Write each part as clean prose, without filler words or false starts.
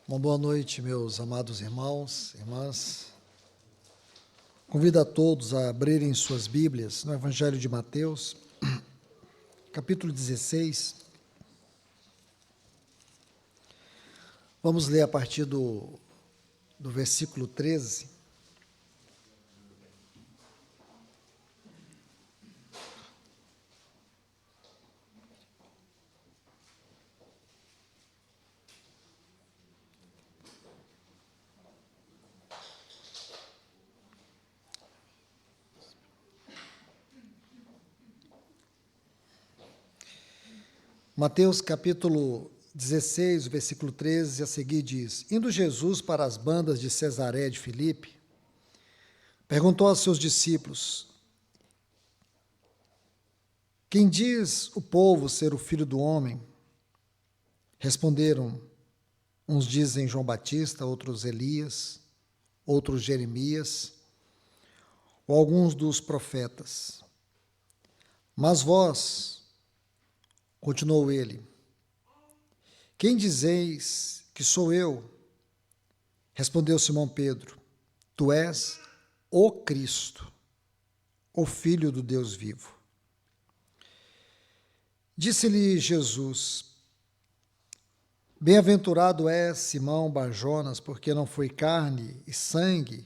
Uma boa noite, meus amados irmãos, irmãs. Convido a todos a abrirem suas Bíblias no Evangelho de Mateus, capítulo 16. Vamos ler a partir do versículo 13. Mateus capítulo 16, versículo 13, a seguir diz: Indo Jesus para as bandas de Cesaré de Filipe, perguntou aos seus discípulos: Quem diz o povo ser o Filho do Homem? Responderam: uns dizem João Batista, outros Elias, outros Jeremias, ou alguns dos profetas. Mas vós, continuou ele, quem dizeis que sou eu? Respondeu Simão Pedro: Tu és o Cristo, o Filho do Deus vivo. Disse-lhe Jesus: Bem-aventurado és, Simão Barjonas, porque não foi carne e sangue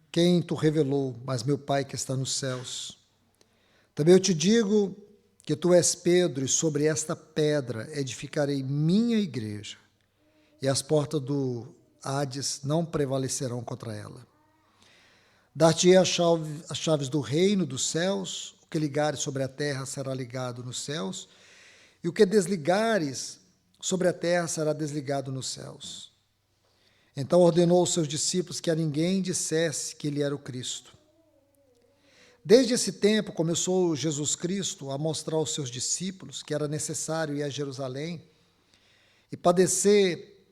quem tu revelou, mas meu Pai que está nos céus. Também eu te digo que tu és Pedro, e sobre esta pedra edificarei minha igreja, e as portas do Hades não prevalecerão contra ela. Dar-te-ei as chaves do reino dos céus, o que ligares sobre a terra será ligado nos céus, e o que desligares sobre a terra será desligado nos céus. Então ordenou aos seus discípulos que a ninguém dissesse que ele era o Cristo. Desde esse tempo começou Jesus Cristo a mostrar aos seus discípulos que era necessário ir a Jerusalém e padecer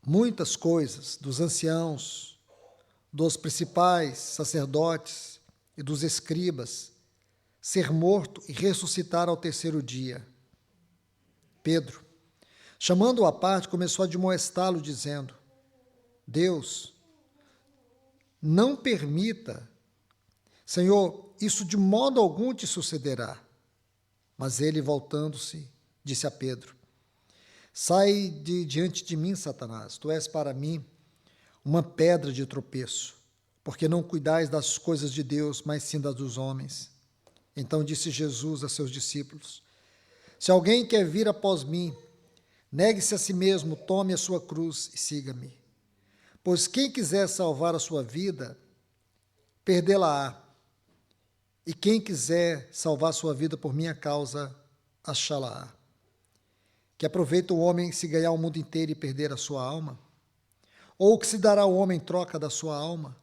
muitas coisas dos anciãos, dos principais sacerdotes e dos escribas, ser morto e ressuscitar ao terceiro dia. Pedro, chamando-o à parte, começou a admoestá-lo, dizendo: Deus, não permita, Senhor, isso de modo algum te sucederá. Mas ele, voltando-se, disse a Pedro: Sai de diante de mim, Satanás, tu és para mim uma pedra de tropeço, porque não cuidais das coisas de Deus, mas sim das dos homens. Então disse Jesus a seus discípulos: Se alguém quer vir após mim, negue-se a si mesmo, tome a sua cruz e siga-me. Pois quem quiser salvar a sua vida, perdê-la-á. E quem quiser salvar sua vida por minha causa, achá-la-á. Que aproveita o homem se ganhar o mundo inteiro e perder a sua alma? Ou que se dará o homem em troca da sua alma?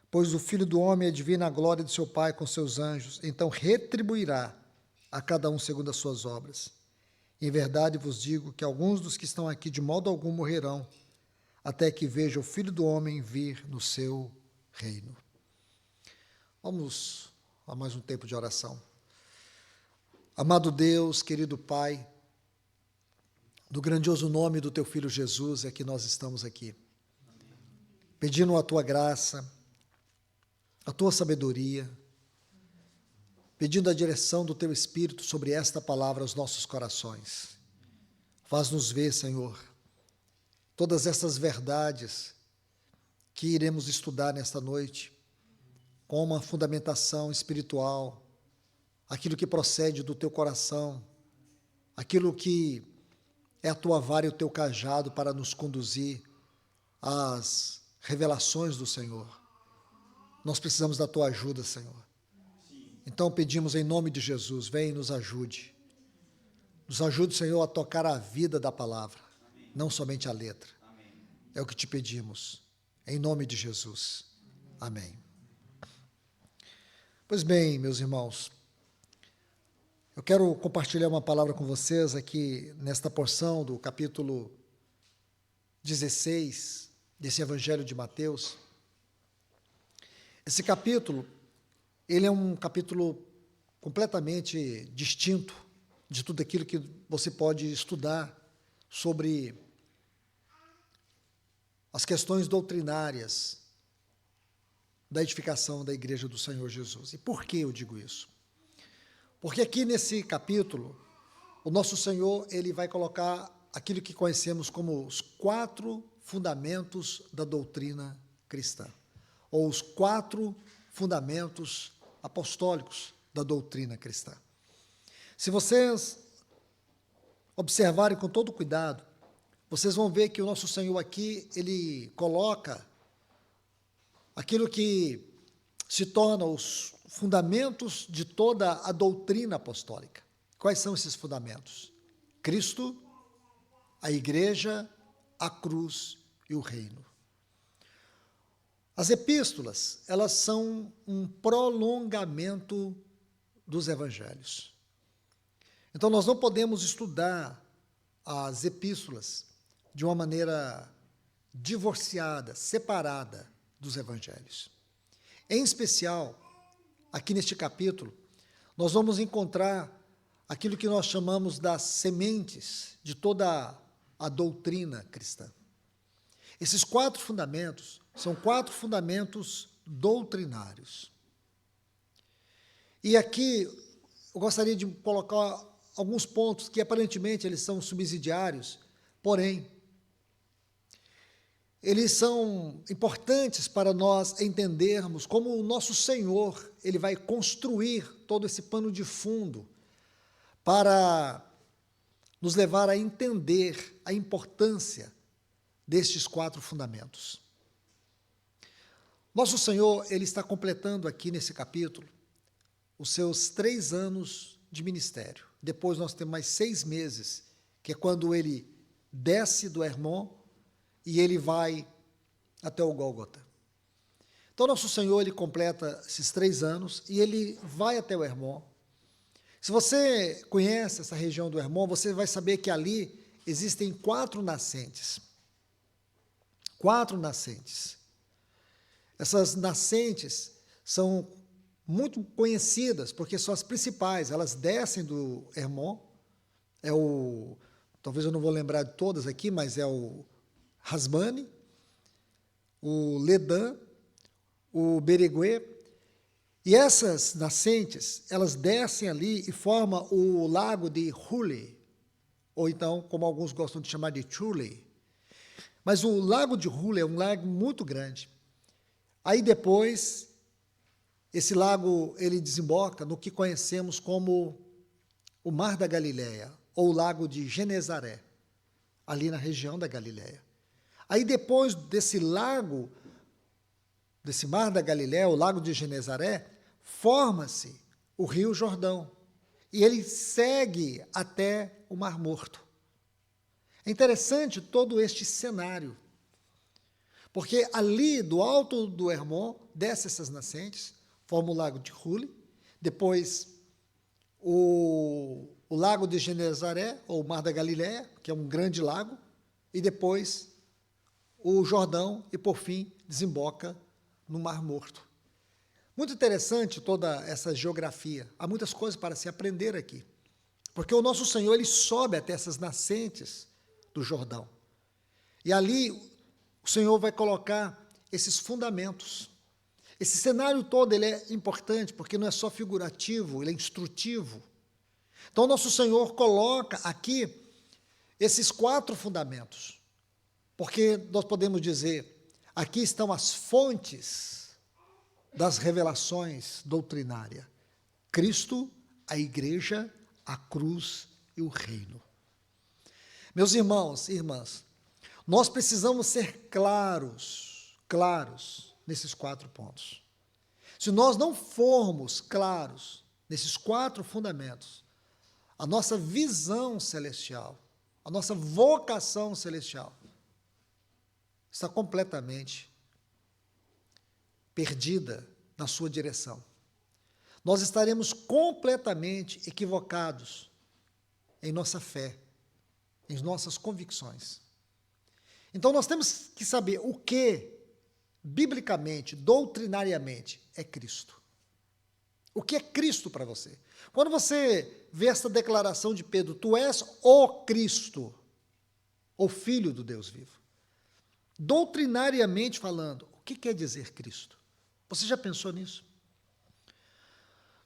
Pois o Filho do Homem advém a glória de seu Pai com seus anjos, então retribuirá a cada um segundo as suas obras. Em verdade vos digo que alguns dos que estão aqui de modo algum morrerão, até que veja o Filho do Homem vir no seu reino. Vamos a mais um tempo de oração. Amado Deus, querido Pai, no grandioso nome do Teu Filho Jesus é que nós estamos aqui, pedindo a Tua graça, a Tua sabedoria, pedindo a direção do Teu Espírito sobre esta palavra aos nossos corações. Faz-nos ver, Senhor, todas essas verdades que iremos estudar nesta noite, com uma fundamentação espiritual, aquilo que procede do teu coração, aquilo que é a tua vara e o teu cajado para nos conduzir às revelações do Senhor. Nós precisamos da tua ajuda, Senhor. Então pedimos em nome de Jesus, vem e nos ajude. Nos ajude, Senhor, a tocar a vida da palavra, não somente a letra. É o que te pedimos, em nome de Jesus. Amém. Pois bem, meus irmãos, eu quero compartilhar uma palavra com vocês aqui nesta porção do capítulo 16 desse Evangelho de Mateus. Esse capítulo, ele é um capítulo completamente distinto de tudo aquilo que você pode estudar sobre as questões doutrinárias da edificação da Igreja do Senhor Jesus. E por que eu digo isso? Porque aqui nesse capítulo, o nosso Senhor, ele vai colocar aquilo que conhecemos como os 4 fundamentos da doutrina cristã, ou os 4 fundamentos apostólicos da doutrina cristã. Se vocês observarem com todo cuidado, vocês vão ver que o nosso Senhor aqui, ele coloca aquilo que se torna os fundamentos de toda a doutrina apostólica. Quais são esses fundamentos? Cristo, a igreja, a cruz e o reino. As epístolas, elas são um prolongamento dos evangelhos. Então, nós não podemos estudar as epístolas de uma maneira divorciada, separada dos evangelhos. Em especial, aqui neste capítulo, nós vamos encontrar aquilo que nós chamamos das sementes de toda a doutrina cristã. Esses 4 fundamentos são 4 fundamentos doutrinários. E aqui eu gostaria de colocar alguns pontos que aparentemente eles são subsidiários, porém, eles são importantes para nós entendermos como o nosso Senhor, ele vai construir todo esse pano de fundo para nos levar a entender a importância destes 4 fundamentos. Nosso Senhor, ele está completando aqui nesse capítulo os seus 3 anos de ministério. Depois nós temos mais 6 meses, que é quando ele desce do Hermon e ele vai até o Gólgota. Então, nosso Senhor, ele completa esses 3 anos e ele vai até o Hermon. Se você conhece essa região do Hermon, você vai saber que ali existem 4 nascentes. 4 nascentes. Essas nascentes são muito conhecidas, porque são as principais, elas descem do Hermon, talvez eu não vou lembrar de todas aqui, mas é o Hasbane, o Ledã, o Bereguê, e essas nascentes, elas descem ali e formam o lago de Hule, ou então, como alguns gostam de chamar de Chule. Mas o lago de Hule é um lago muito grande. Aí depois, esse lago, ele desemboca no que conhecemos como o Mar da Galileia, ou o Lago de Genezaré, ali na região da Galileia. Aí depois desse lago, desse Mar da Galileia, o Lago de Genezaré, forma-se o Rio Jordão, e ele segue até o Mar Morto. É interessante todo este cenário, porque ali do alto do Hermon, desce essas nascentes, forma o Lago de Hule, depois o Lago de Genezaré, ou o Mar da Galileia, que é um grande lago, e depois o Jordão, e por fim desemboca no Mar Morto. Muito interessante toda essa geografia, há muitas coisas para se aprender aqui, porque o nosso Senhor, ele sobe até essas nascentes do Jordão, e ali o Senhor vai colocar esses fundamentos. Esse cenário todo ele é importante, porque não é só figurativo, ele é instrutivo. Então, nosso Senhor coloca aqui esses 4 fundamentos, porque nós podemos dizer, aqui estão as fontes das revelações doutrinárias: Cristo, a igreja, a cruz e o reino. Meus irmãos e irmãs, nós precisamos ser claros nesses 4 pontos. Se nós não formos claros nesses 4 fundamentos, a nossa visão celestial, a nossa vocação celestial está completamente perdida na sua direção. Nós estaremos completamente equivocados em nossa fé, em nossas convicções. Então, nós temos que saber o que, biblicamente, doutrinariamente, é Cristo. O que é Cristo para você? Quando você vê essa declaração de Pedro, tu és o Cristo, o Filho do Deus vivo. Doutrinariamente falando, o que quer dizer Cristo? Você já pensou nisso?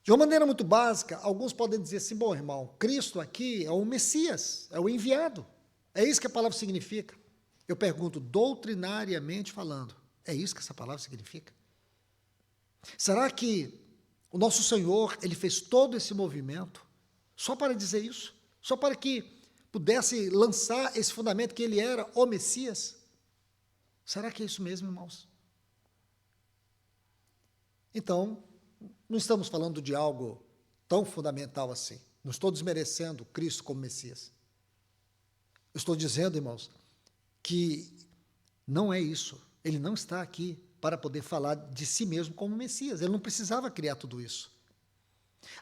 De uma maneira muito básica, alguns podem dizer assim, bom, irmão, Cristo aqui é o Messias, é o enviado. É isso que a palavra significa. Eu pergunto, doutrinariamente falando, é isso que essa palavra significa? Será que o nosso Senhor, ele fez todo esse movimento só para dizer isso? Só para que pudesse lançar esse fundamento que ele era o Messias? Será que é isso mesmo, irmãos? Então, não estamos falando de algo tão fundamental assim. Não estou desmerecendo Cristo como Messias. Eu estou dizendo, irmãos, que não é isso. Ele não está aqui para poder falar de si mesmo como Messias. Ele não precisava criar tudo isso.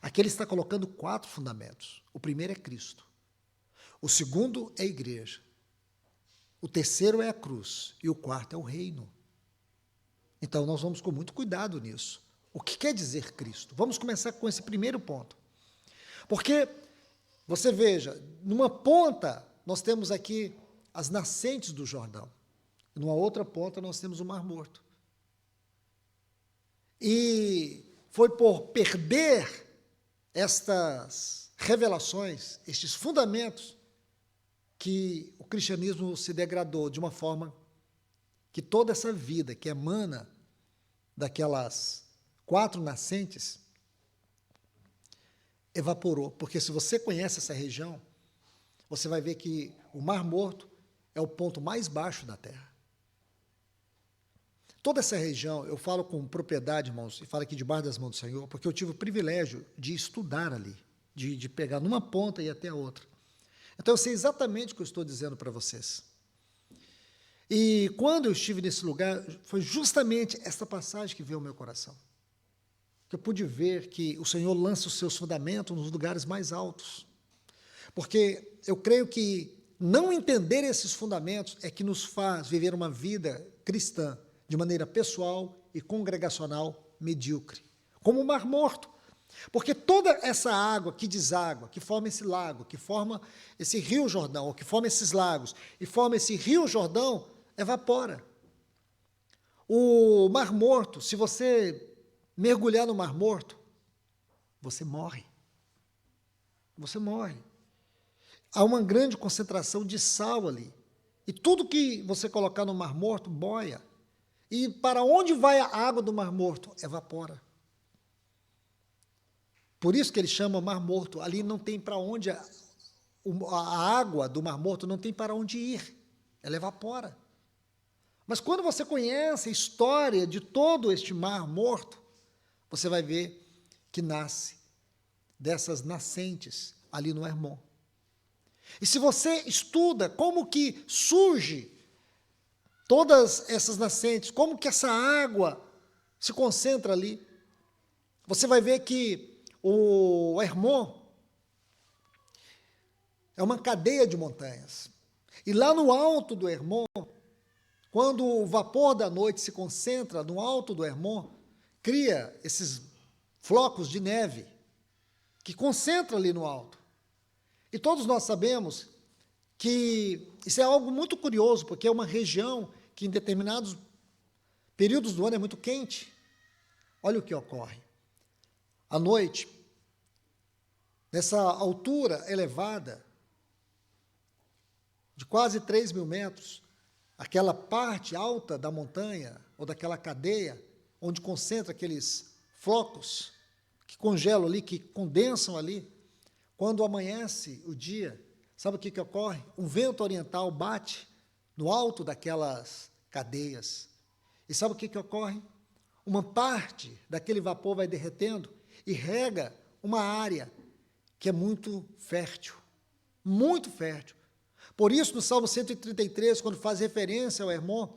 Aqui ele está colocando 4 fundamentos. O primeiro é Cristo. O segundo é a igreja. O terceiro é a cruz. E o quarto é o reino. Então, nós vamos com muito cuidado nisso. O que quer dizer Cristo? Vamos começar com esse primeiro ponto. Porque, você veja, numa ponta, nós temos aqui as nascentes do Jordão. E numa outra ponta, nós temos o Mar Morto. E foi por perder estas revelações, estes fundamentos, que o cristianismo se degradou de uma forma que toda essa vida que emana daquelas 4 nascentes evaporou. Porque se você conhece essa região, você vai ver que o Mar Morto é o ponto mais baixo da Terra. Toda essa região, eu falo com propriedade, irmãos, e falo aqui debaixo das mãos do Senhor, porque eu tive o privilégio de estudar ali, de pegar numa ponta e ir até a outra. Então, eu sei exatamente o que eu estou dizendo para vocês. E quando eu estive nesse lugar, foi justamente esta passagem que veio ao meu coração. Que eu pude ver que o Senhor lança os seus fundamentos nos lugares mais altos. Porque eu creio que não entender esses fundamentos é que nos faz viver uma vida cristã de maneira pessoal e congregacional medíocre. Como o Mar Morto. Porque toda essa água que deságua, que forma esse lago, que forma esse rio Jordão, ou que forma esses lagos, e forma esse rio Jordão, evapora. O Mar Morto, se você mergulhar no Mar Morto, você morre. Você morre. Há uma grande concentração de sal ali. E tudo que você colocar no Mar Morto, boia. E para onde vai a água do Mar Morto? Evapora. Por isso que ele chama Mar Morto. Ali não tem para onde, a água do Mar Morto não tem para onde ir. Ela evapora. Mas quando você conhece a história de todo este Mar Morto, você vai ver que nasce dessas nascentes ali no Hermon. E se você estuda como que surge todas essas nascentes, como que essa água se concentra ali, você vai ver que o Hermon é uma cadeia de montanhas. E lá no alto do Hermon, quando o vapor da noite se concentra no alto do Hermon, cria esses flocos de neve que concentra ali no alto. E todos nós sabemos que isso é algo muito curioso, porque é uma região que em determinados períodos do ano é muito quente. Olha o que ocorre. À noite, nessa altura elevada, de quase 3.000 metros, aquela parte alta da montanha, ou daquela cadeia, onde concentra aqueles flocos que congelam ali, que condensam ali, quando amanhece o dia, sabe o que ocorre? Um vento oriental bate no alto daquelas cadeias. E sabe o que ocorre? Uma parte daquele vapor vai derretendo e rega uma área que é muito fértil. Muito fértil. Por isso, no Salmo 133, quando faz referência ao Hermon,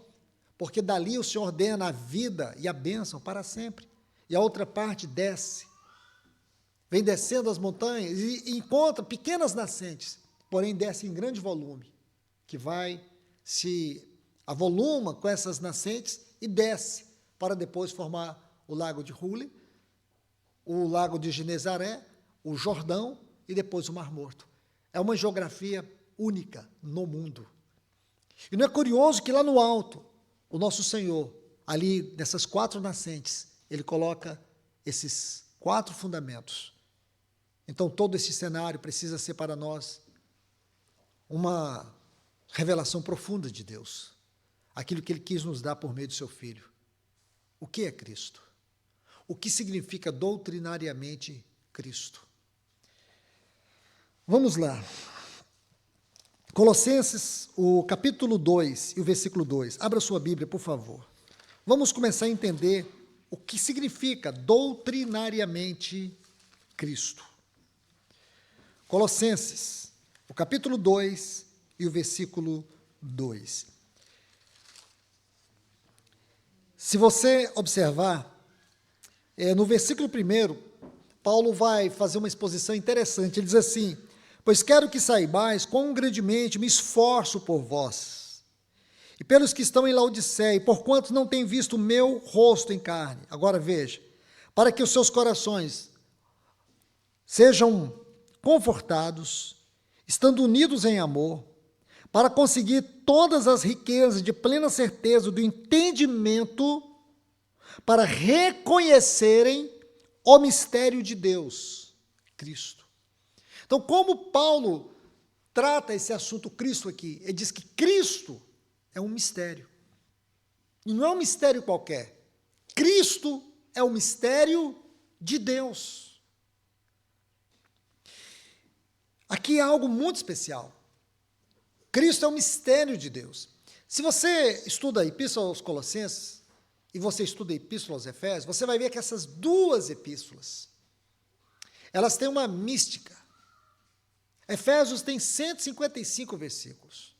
porque dali o Senhor ordena a vida e a bênção para sempre. E a outra parte desce. Vem descendo as montanhas e encontra pequenas nascentes, porém desce em grande volume, que vai se avoluma com essas nascentes e desce para depois formar o lago de Hule, o lago de Genezaré, o Jordão e depois o Mar Morto. É uma geografia única no mundo. E não é curioso que lá no alto, o nosso Senhor, ali nessas 4 nascentes, ele coloca esses 4 fundamentos. Então todo esse cenário precisa ser para nós uma revelação profunda de Deus. Aquilo que ele quis nos dar por meio do seu Filho. O que é Cristo? O que significa doutrinariamente Cristo? Vamos lá. Colossenses, o capítulo 2 e o versículo 2. Abra sua Bíblia, por favor. Vamos começar a entender o que significa doutrinariamente Cristo. Colossenses, o capítulo 2 e o versículo 2. Se você observar, no versículo 1, Paulo vai fazer uma exposição interessante. Ele diz assim: pois quero que saibais quão grandemente me esforço por vós, e pelos que estão em Laodiceia, e porquanto não têm visto o meu rosto em carne. Agora veja, para que os seus corações sejam confortados, estando unidos em amor, para conseguir todas as riquezas de plena certeza do entendimento, para reconhecerem o mistério de Deus, Cristo. Então, como Paulo trata esse assunto Cristo aqui? Ele diz que Cristo é um mistério. E não é um mistério qualquer. Cristo é o mistério de Deus. Aqui há algo muito especial. Cristo é o mistério de Deus. Se você estuda a Epístola aos Colossenses e você estuda a Epístola aos Efésios, você vai ver que essas 2 epístolas, elas têm uma mística. Efésios tem 155 versículos.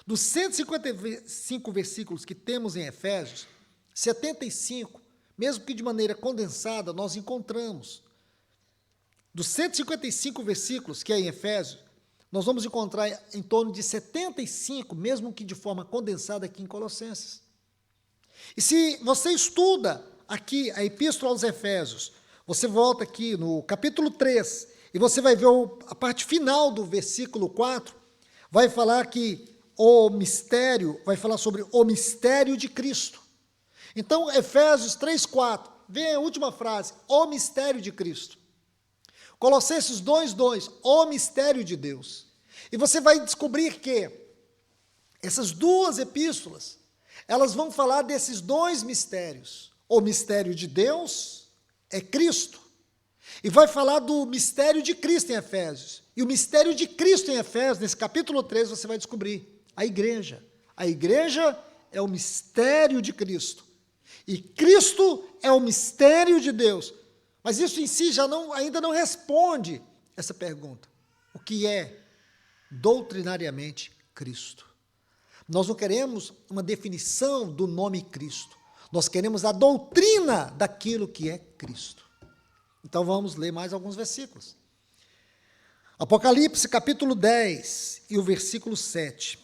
Dos 155 versículos que temos em Efésios, 75, mesmo que de maneira condensada, nós encontramos. Dos 155 versículos que é em Efésios, nós vamos encontrar em torno de 75, mesmo que de forma condensada, aqui em Colossenses. E se você estuda aqui a Epístola aos Efésios, você volta aqui no capítulo 3, e você vai ver a parte final do versículo 4, vai falar que o mistério, vai falar sobre o mistério de Cristo. Então, Efésios 3, 4, vem a última frase, o mistério de Cristo. Colossenses 2, 2, o mistério de Deus. E você vai descobrir que essas 2 epístolas, elas vão falar desses 2 mistérios. O mistério de Deus é Cristo. E vai falar do mistério de Cristo em Efésios. E o mistério de Cristo em Efésios, nesse capítulo 3, você vai descobrir a igreja. A igreja é o mistério de Cristo. E Cristo é o mistério de Deus. Mas isso em si ainda não responde essa pergunta. O que é doutrinariamente Cristo? Nós não queremos uma definição do nome Cristo. Nós queremos a doutrina daquilo que é Cristo. Então vamos ler mais alguns versículos. Apocalipse capítulo 10 e o versículo 7.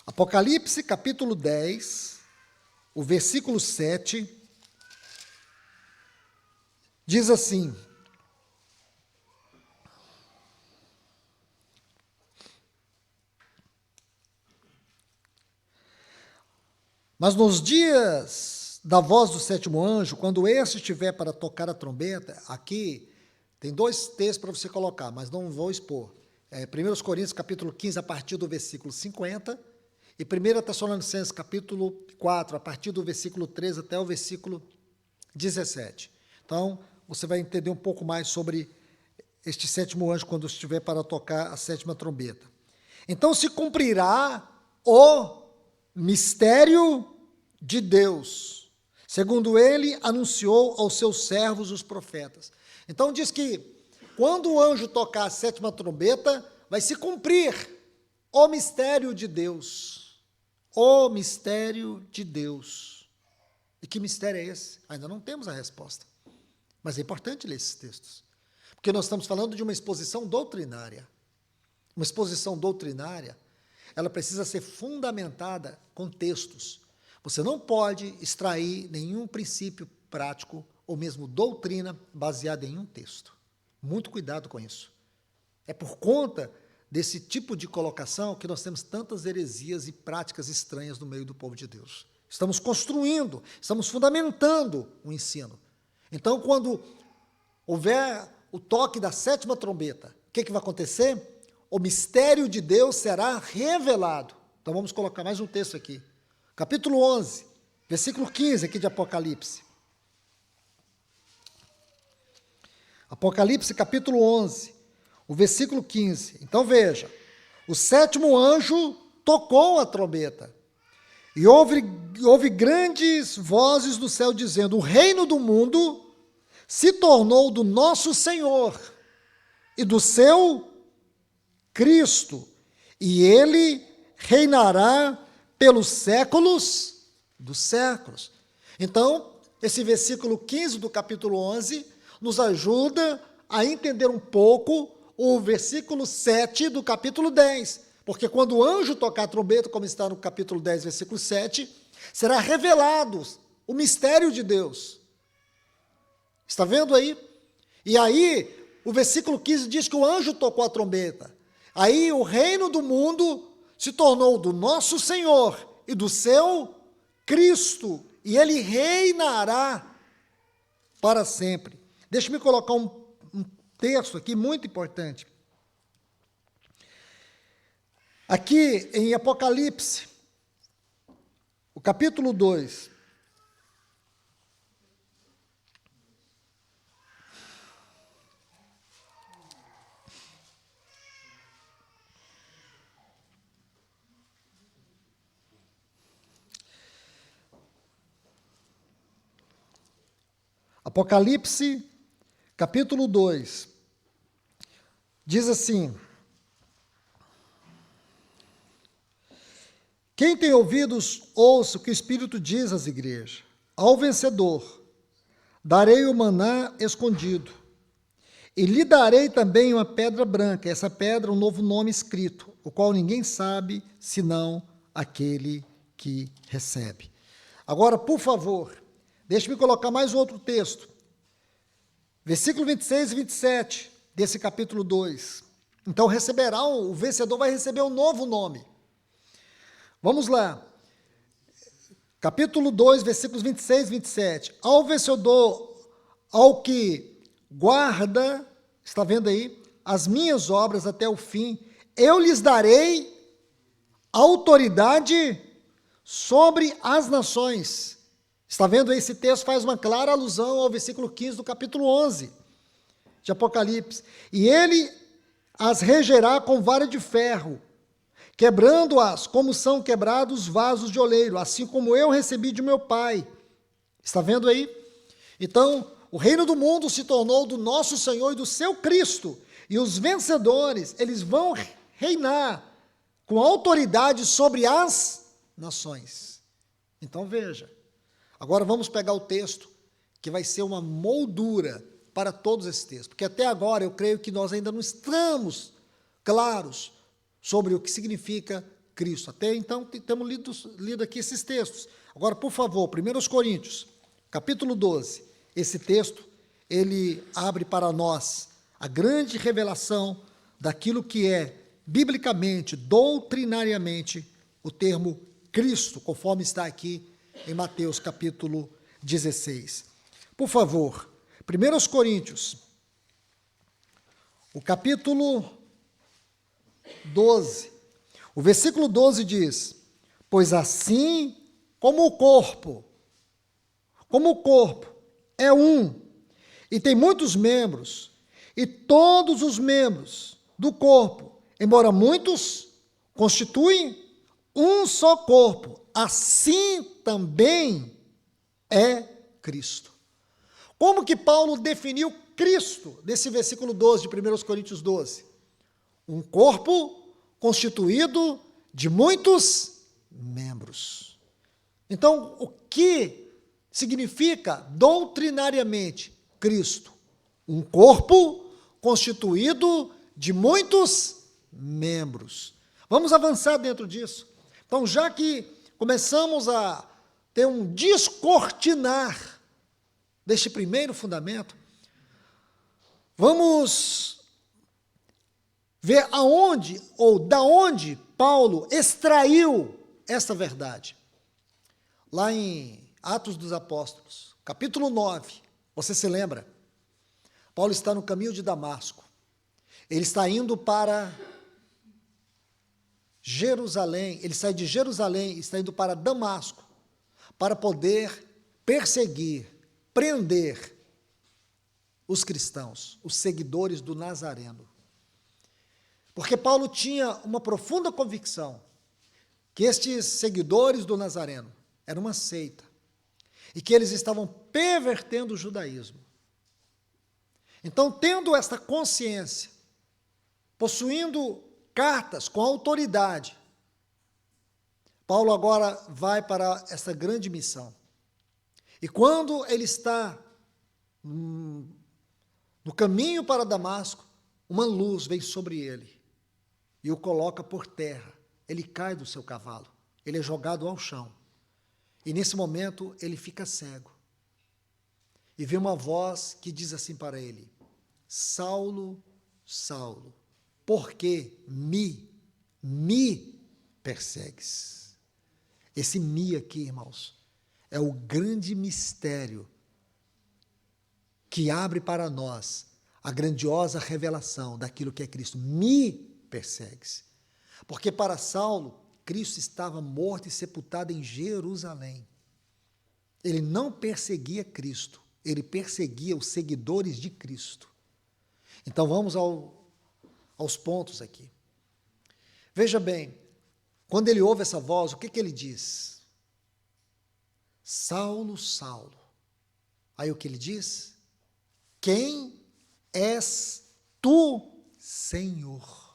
Apocalipse capítulo 10, o versículo 7, diz assim: mas nos dias da voz do 7º anjo, quando este estiver para tocar a trombeta, aqui tem 2 textos para você colocar, mas não vou expor. 1 Coríntios capítulo 15, a partir do versículo 50, e 1 Tessalonicenses capítulo 4, a partir do versículo 13 até o versículo 17. Então, você vai entender um pouco mais sobre este 7º anjo quando estiver para tocar a 7ª trombeta. Então se cumprirá o mistério de Deus, segundo ele anunciou aos seus servos os profetas. Então diz que quando o anjo tocar a 7ª trombeta, vai se cumprir o mistério de Deus. O mistério de Deus. E que mistério é esse? Ainda não temos a resposta. Mas é importante ler esses textos. Porque nós estamos falando de uma exposição doutrinária. Uma exposição doutrinária, ela precisa ser fundamentada com textos. Você não pode extrair nenhum princípio prático ou mesmo doutrina baseada em um texto. Muito cuidado com isso. É por conta desse tipo de colocação que nós temos tantas heresias e práticas estranhas no meio do povo de Deus. Estamos construindo, estamos fundamentando o ensino. Então, quando houver o toque da 7ª trombeta, o que vai acontecer? O mistério de Deus será revelado. Então, vamos colocar mais um texto aqui. Capítulo 11, versículo 15 aqui de Apocalipse. Apocalipse, capítulo 11, o versículo 15. Então, veja, o 7º anjo tocou a trombeta, e houve grandes vozes do céu dizendo: o reino do mundo se tornou do nosso Senhor e do seu Cristo, e ele reinará pelos séculos dos séculos. Então, esse versículo 15 do capítulo 11 nos ajuda a entender um pouco o versículo 7 do capítulo 10, porque quando o anjo tocar a trombeta, como está no capítulo 10, versículo 7, será revelado o mistério de Deus. Está vendo aí? E aí, o versículo 15 diz que o anjo tocou a trombeta. Aí o reino do mundo se tornou do nosso Senhor e do seu Cristo, e ele reinará para sempre. Deixa-me colocar um texto aqui muito importante. Aqui em Apocalipse, o capítulo 2. Apocalipse, capítulo 2, diz assim: quem tem ouvidos, ouça o que o Espírito diz às igrejas. Ao vencedor, darei o maná escondido, e lhe darei também uma pedra branca, essa pedra, um novo nome escrito, o qual ninguém sabe, senão aquele que recebe. Agora, por favor, deixe-me colocar mais outro texto. Versículo 26 e 27 desse capítulo 2. Então o vencedor vai receber um novo nome. Vamos lá. Capítulo 2, versículos 26 e 27. Ao vencedor, ao que guarda, está vendo aí, as minhas obras até o fim, eu lhes darei autoridade sobre as nações. Está vendo? Esse texto faz uma clara alusão ao versículo 15 do capítulo 11 de Apocalipse. E ele as regerá com vara de ferro, quebrando-as como são quebrados vasos de oleiro, assim como eu recebi de meu Pai. Está vendo aí? Então, o reino do mundo se tornou do nosso Senhor e do seu Cristo. E os vencedores, eles vão reinar com autoridade sobre as nações. Então, veja. Agora vamos pegar o texto, que vai ser uma moldura para todos esses textos, porque até agora eu creio que nós ainda não estamos claros sobre o que significa Cristo. Até então temos lido aqui esses textos. Agora, por favor, 1 Coríntios, capítulo 12, esse texto, ele abre para nós a grande revelação daquilo que é, biblicamente, doutrinariamente, o termo Cristo, conforme está aqui em Mateus capítulo 16. Por favor, 1 Coríntios, o capítulo 12, o versículo 12 diz: pois assim como o corpo é um, e tem muitos membros, e todos os membros do corpo, embora muitos, constituem um só corpo, assim também é Cristo. Como que Paulo definiu Cristo nesse versículo 12 de 1 Coríntios 12? Um corpo constituído de muitos membros. Então, o que significa doutrinariamente Cristo? Um corpo constituído de muitos membros. Vamos avançar dentro disso. Então, já que começamos a ter um descortinar deste primeiro fundamento, vamos ver aonde ou da onde Paulo extraiu essa verdade. Lá em Atos dos Apóstolos, capítulo 9, você se lembra? Paulo está no caminho de Damasco. Ele está indo para Jerusalém, ele sai de Jerusalém e está indo para Damasco, para poder perseguir, prender os cristãos, os seguidores do Nazareno. Porque Paulo tinha uma profunda convicção que estes seguidores do Nazareno eram uma seita e que eles estavam pervertendo o judaísmo. Então, tendo esta consciência, possuindo cartas com autoridade, Paulo agora vai para essa grande missão. E quando ele está no caminho para Damasco, uma luz vem sobre ele e o coloca por terra. Ele cai do seu cavalo, ele é jogado ao chão. E nesse momento ele fica cego. E vê uma voz que diz assim para ele: Saulo, Saulo, por que me persegues? Esse me aqui, irmãos, é o grande mistério que abre para nós a grandiosa revelação daquilo que é Cristo. Me persegues. Porque para Saulo, Cristo estava morto e sepultado em Jerusalém. Ele não perseguia Cristo, ele perseguia os seguidores de Cristo. Então vamos aos pontos aqui. Veja bem, quando ele ouve essa voz, o que ele diz? Saulo, Saulo. Aí o que ele diz? Quem és tu, Senhor?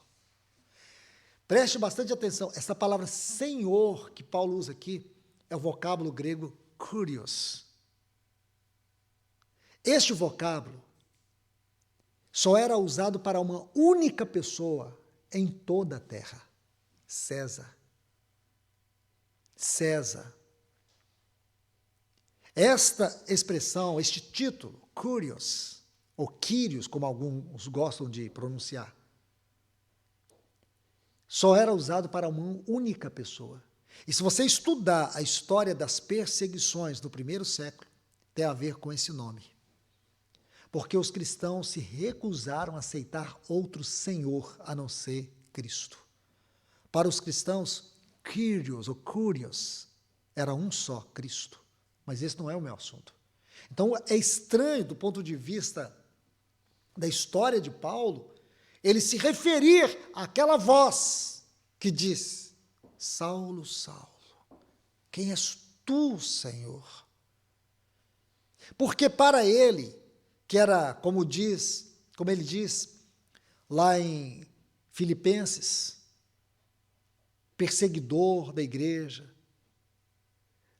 Preste bastante atenção, essa palavra Senhor que Paulo usa aqui é o vocábulo grego kurios. Este vocábulo só era usado para uma única pessoa em toda a terra: César. César. Esta expressão, este título, kurios, ou Kyrios, como alguns gostam de pronunciar, só era usado para uma única pessoa. E se você estudar a história das perseguições do primeiro século, tem a ver com esse nome. Porque os cristãos se recusaram a aceitar outro Senhor a não ser Cristo. Para os cristãos, Kyrios ou Kurios era um só, Cristo. Mas esse não é o meu assunto. Então é estranho do ponto de vista da história de Paulo, ele se referir àquela voz que diz: Saulo, Saulo, quem és tu, Senhor? Porque para ele, que era, como ele diz lá em Filipenses, perseguidor da igreja,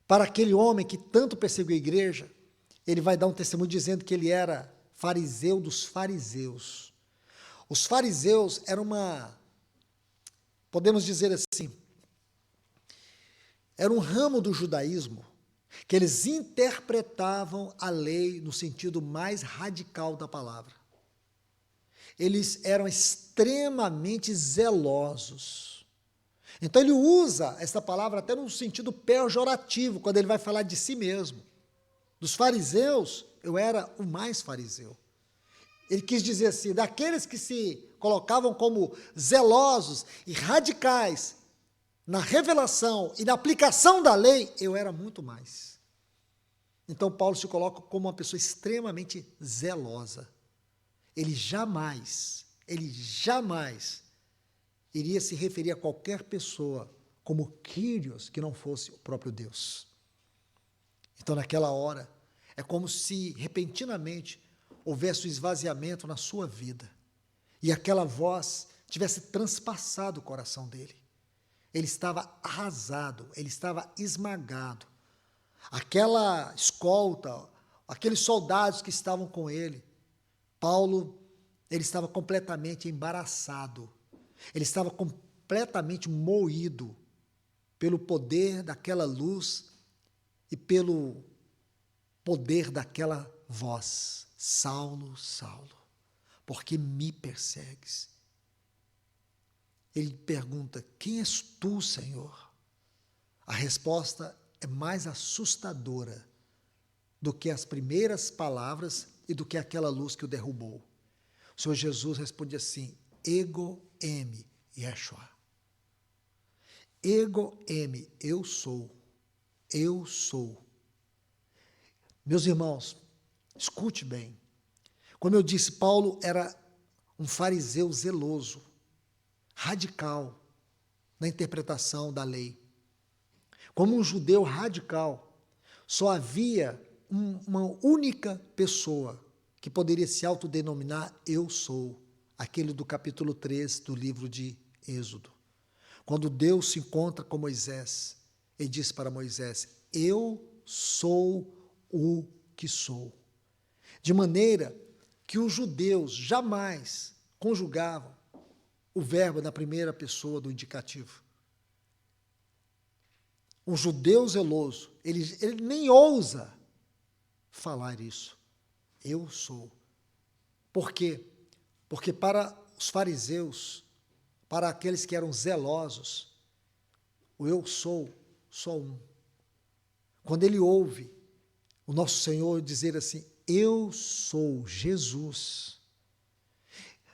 para aquele homem que tanto perseguiu a igreja, ele vai dar um testemunho dizendo que ele era fariseu dos fariseus. Os fariseus eram podemos dizer assim, era um ramo do judaísmo que eles interpretavam a lei no sentido mais radical da palavra. Eles eram extremamente zelosos. Então ele usa essa palavra até num sentido pejorativo, quando ele vai falar de si mesmo. Dos fariseus, eu era o mais fariseu. Ele quis dizer assim, daqueles que se colocavam como zelosos e radicais na revelação e na aplicação da lei, eu era muito mais. Então Paulo se coloca como uma pessoa extremamente zelosa. Ele jamais iria se referir a qualquer pessoa como Kyrios, que não fosse o próprio Deus. Então, naquela hora, é como se, repentinamente, houvesse um esvaziamento na sua vida e aquela voz tivesse transpassado o coração dele. Ele estava arrasado, ele estava esmagado. Aquela escolta, aqueles soldados que estavam com ele, Paulo, ele estava completamente embaraçado. Ele estava completamente moído pelo poder daquela luz e pelo poder daquela voz. Saulo, Saulo, por que me persegues? ele pergunta: quem és tu, Senhor? A resposta é mais assustadora do que as primeiras palavras e do que aquela luz que o derrubou. O Senhor Jesus responde assim: Ego eimi Yeshua. Ego eimi, eu sou. Eu sou. Meus irmãos, escute bem. Como eu disse, Paulo era um fariseu zeloso, radical na interpretação da lei. Como um judeu radical, só havia uma única pessoa que poderia se autodenominar eu sou, aquele do capítulo 3 do livro de Êxodo. Quando Deus se encontra com Moisés, ele diz para Moisés: eu sou o que sou. De maneira que os judeus jamais conjugavam o verbo na primeira pessoa do indicativo. Um judeu zeloso, ele nem ousa falar isso. Eu sou. Por quê? Porque para os fariseus, para aqueles que eram zelosos, o eu sou só um. Quando ele ouve o nosso Senhor dizer assim: eu sou Jesus.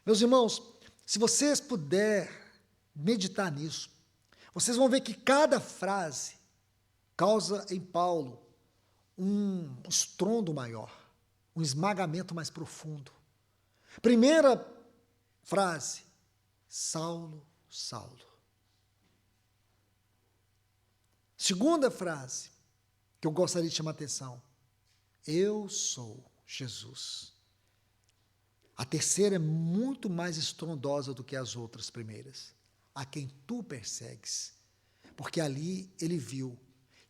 Meus irmãos, se vocês puderem meditar nisso, vocês vão ver que cada frase causa em Paulo um estrondo maior, um esmagamento mais profundo. Primeira frase: Saulo, Saulo. Segunda frase, que eu gostaria de chamar a atenção: eu sou Jesus. A terceira é muito mais estrondosa do que as outras primeiras: a quem tu persegues. Porque ali ele viu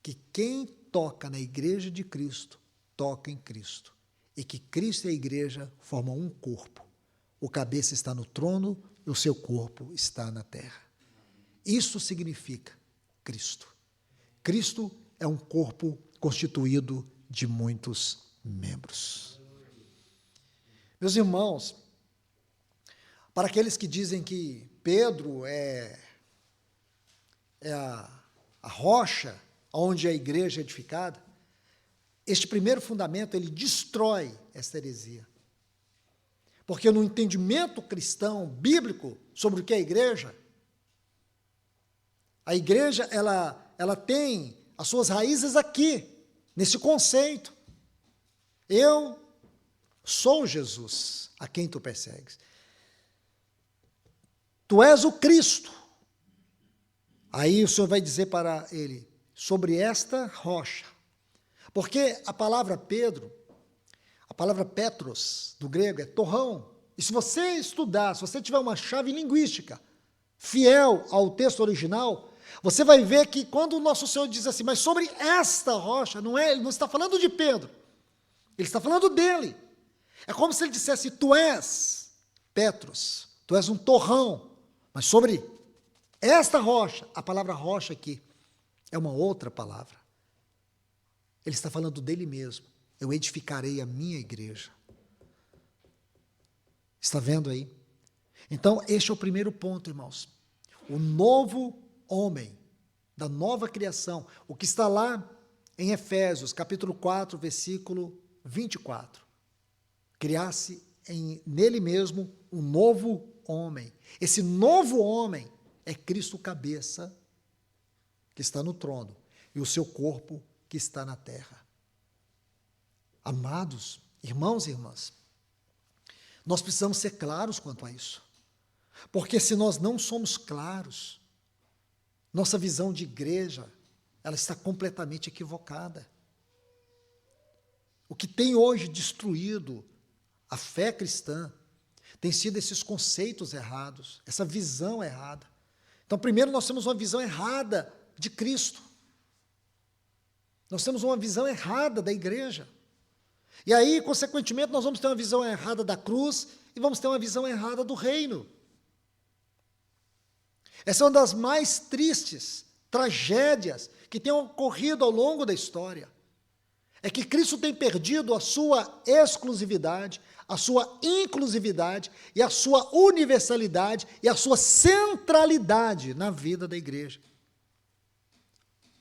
que quem toca na igreja de Cristo, toca em Cristo. E que Cristo e a igreja formam um corpo. O cabeça está no trono e o seu corpo está na terra. Isso significa Cristo. Cristo é um corpo constituído de muitos membros. Meus irmãos, para aqueles que dizem que Pedro é a rocha onde a igreja é edificada, este primeiro fundamento, ele destrói esta heresia. Porque no entendimento cristão, bíblico, sobre o que é a igreja, ela tem as suas raízes aqui, nesse conceito. Eu sou Jesus, a quem tu persegues. Tu és o Cristo. Aí o Senhor vai dizer para ele: sobre esta rocha. Porque a palavra Pedro, a palavra Petros, do grego, é torrão. E se você estudar, se você tiver uma chave linguística fiel ao texto original, você vai ver que quando o nosso Senhor diz assim: mas sobre esta rocha, ele não está falando de Pedro, ele está falando dele. É como se ele dissesse: tu és Petros, tu és um torrão, mas sobre esta rocha, a palavra rocha aqui é uma outra palavra. Ele está falando dele mesmo. Eu edificarei a minha igreja. Está vendo aí? Então, este é o primeiro ponto, irmãos. O novo homem, da nova criação, o que está lá em Efésios, capítulo 4, versículo 24. Criasse nele mesmo um novo homem. Esse novo homem é Cristo cabeça, que está no trono, e o seu corpo que está na terra. Amados, irmãos e irmãs, nós precisamos ser claros quanto a isso. Porque se nós não somos claros, nossa visão de igreja, ela está completamente equivocada. O que tem hoje destruído a fé cristã tem sido esses conceitos errados, essa visão errada. Então, primeiro, nós temos uma visão errada de Cristo. Nós temos uma visão errada da igreja. E aí, consequentemente, nós vamos ter uma visão errada da cruz e vamos ter uma visão errada do reino. Essa é uma das mais tristes tragédias que tem ocorrido ao longo da história. é que Cristo tem perdido a sua exclusividade, a sua inclusividade e a sua universalidade e a sua centralidade na vida da igreja.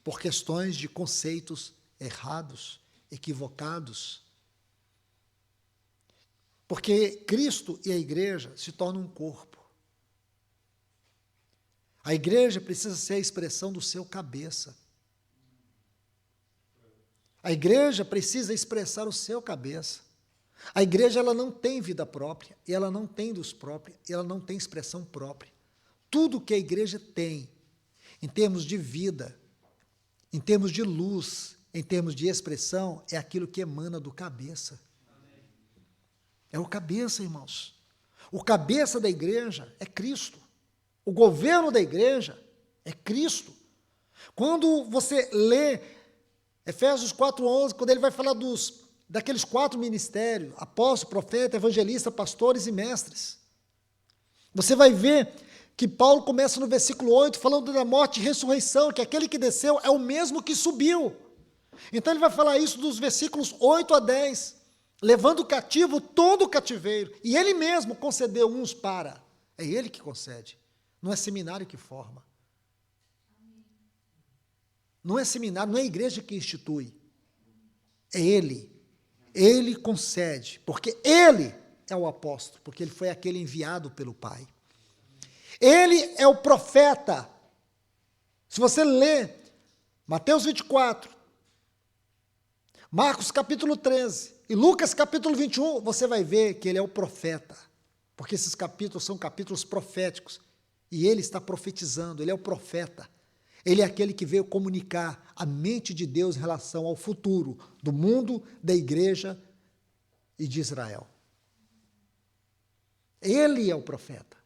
Por questões de conceitos errados, equivocados. Porque Cristo e a igreja se tornam um corpo. A igreja precisa ser a expressão do seu cabeça. A igreja precisa expressar o seu cabeça. A igreja ela não tem vida própria, e ela não tem luz própria, e ela não tem expressão própria. Tudo que a igreja tem, em termos de vida, em termos de luz, em termos de expressão, é aquilo que emana do cabeça. É o cabeça, irmãos. O cabeça da igreja é Cristo. O governo da igreja é Cristo. Quando você lê Efésios 4:11, quando ele vai falar daqueles 4 ministérios, apóstolo, profeta, evangelista, pastores e mestres, você vai ver que Paulo começa no versículo 8, falando da morte e ressurreição, que aquele que desceu é o mesmo que subiu. Então ele vai falar isso dos versículos 8 a 10, levando cativo todo o cativeiro, e ele mesmo concedeu uns para. É ele que concede, não é seminário que forma. Não é seminário, não é a igreja que institui. É ele. Ele concede, porque ele é o apóstolo, porque ele foi aquele enviado pelo Pai. Ele é o profeta. Se você lê Mateus 24, Marcos capítulo 13 e Lucas capítulo 21, você vai ver que ele é o profeta, porque esses capítulos são capítulos proféticos, e ele está profetizando, ele é o profeta. Ele é aquele que veio comunicar a mente de Deus em relação ao futuro do mundo, da igreja e de Israel. Ele é o profeta.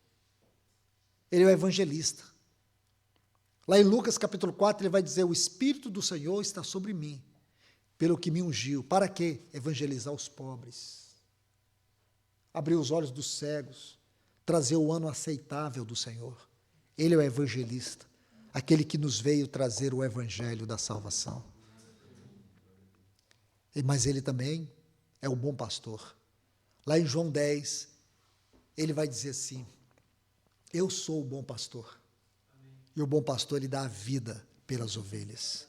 Ele é o evangelista. Lá em Lucas capítulo 4, ele vai dizer: o Espírito do Senhor está sobre mim, pelo que me ungiu. Para quê? Evangelizar os pobres, abrir os olhos dos cegos, trazer o ano aceitável do Senhor. Ele é o evangelista, aquele que nos veio trazer o evangelho da salvação. Mas ele também é o bom pastor. Lá em João 10, ele vai dizer assim: eu sou o bom pastor. E o bom pastor, ele dá a vida pelas ovelhas.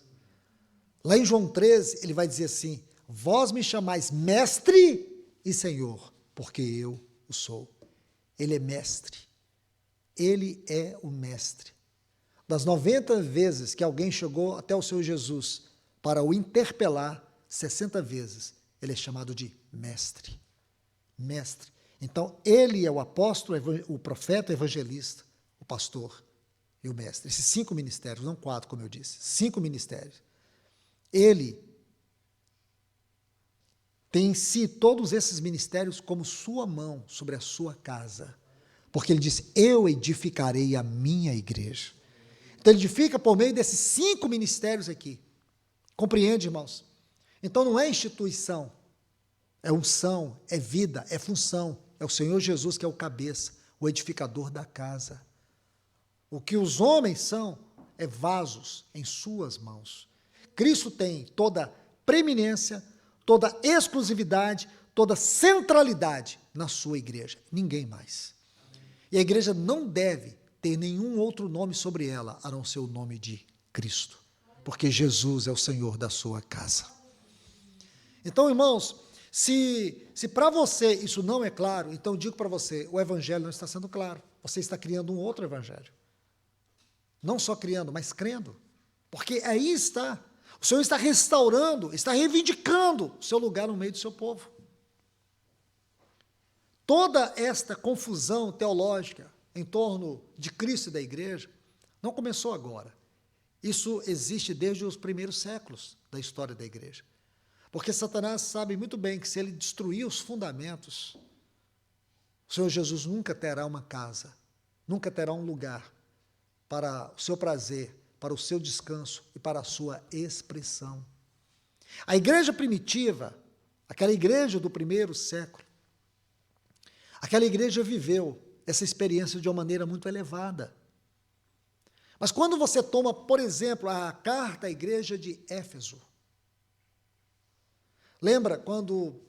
Lá em João 13, ele vai dizer assim: vós me chamais mestre e senhor, porque eu o sou. Ele é mestre. Ele é o mestre. Das 90 vezes que alguém chegou até o Senhor Jesus para o interpelar, 60 vezes ele é chamado de mestre. Mestre. Então, ele é o apóstolo, o profeta, o evangelista, o pastor e o mestre. Esses 5 ministérios, não 4, como eu disse, 5 ministérios. Ele tem em si todos esses ministérios como sua mão sobre a sua casa, porque ele disse: eu edificarei a minha igreja. Então, ele edifica por meio desses 5 ministérios aqui. Compreende, irmãos? Então, não é instituição, é unção, é vida, é função. É o Senhor Jesus que é o cabeça, o edificador da casa. O que os homens são é vasos em suas mãos. Cristo tem toda preeminência, toda exclusividade, toda centralidade na sua igreja. Ninguém mais. E a igreja não deve ter nenhum outro nome sobre ela, a não ser o nome de Cristo, porque Jesus é o Senhor da sua casa. Então, irmãos, se para você isso não é claro, então digo para você, o evangelho não está sendo claro, você está criando um outro evangelho. Não só criando, mas crendo, porque aí está, o Senhor está restaurando, está reivindicando o seu lugar no meio do seu povo. Toda esta confusão teológica em torno de Cristo e da igreja não começou agora. Isso existe desde os primeiros séculos da história da igreja. Porque Satanás sabe muito bem que se ele destruir os fundamentos, o Senhor Jesus nunca terá uma casa, nunca terá um lugar para o seu prazer, para o seu descanso e para a sua expressão. A igreja primitiva, aquela igreja do primeiro século, aquela igreja viveu essa experiência de uma maneira muito elevada. Mas quando você toma, por exemplo, a carta à igreja de Éfeso, Lembra quando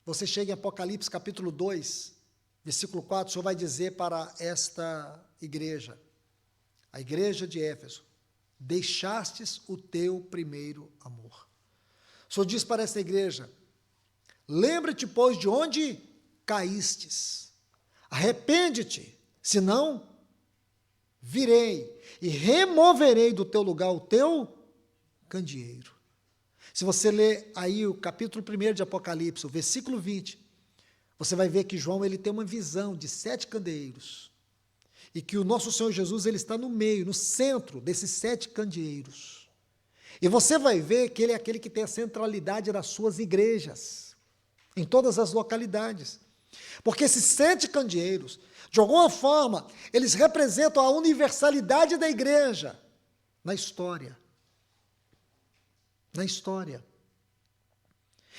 você chega em Apocalipse capítulo 2, versículo 4, o Senhor vai dizer para esta igreja, a igreja de Éfeso: deixastes o teu primeiro amor. O Senhor diz para esta igreja: lembra-te, pois, de onde caístes, arrepende-te, senão virei e removerei do teu lugar o teu candeeiro. Se você ler aí o capítulo 1 de Apocalipse, o versículo 20, você vai ver que João ele tem uma visão de 7 candeeiros, e que o nosso Senhor Jesus ele está no meio, no centro desses 7 candeeiros. E você vai ver que ele é aquele que tem a centralidade das suas igrejas, em todas as localidades. Porque esses 7 candeeiros, de alguma forma, eles representam a universalidade da igreja na história. Na história.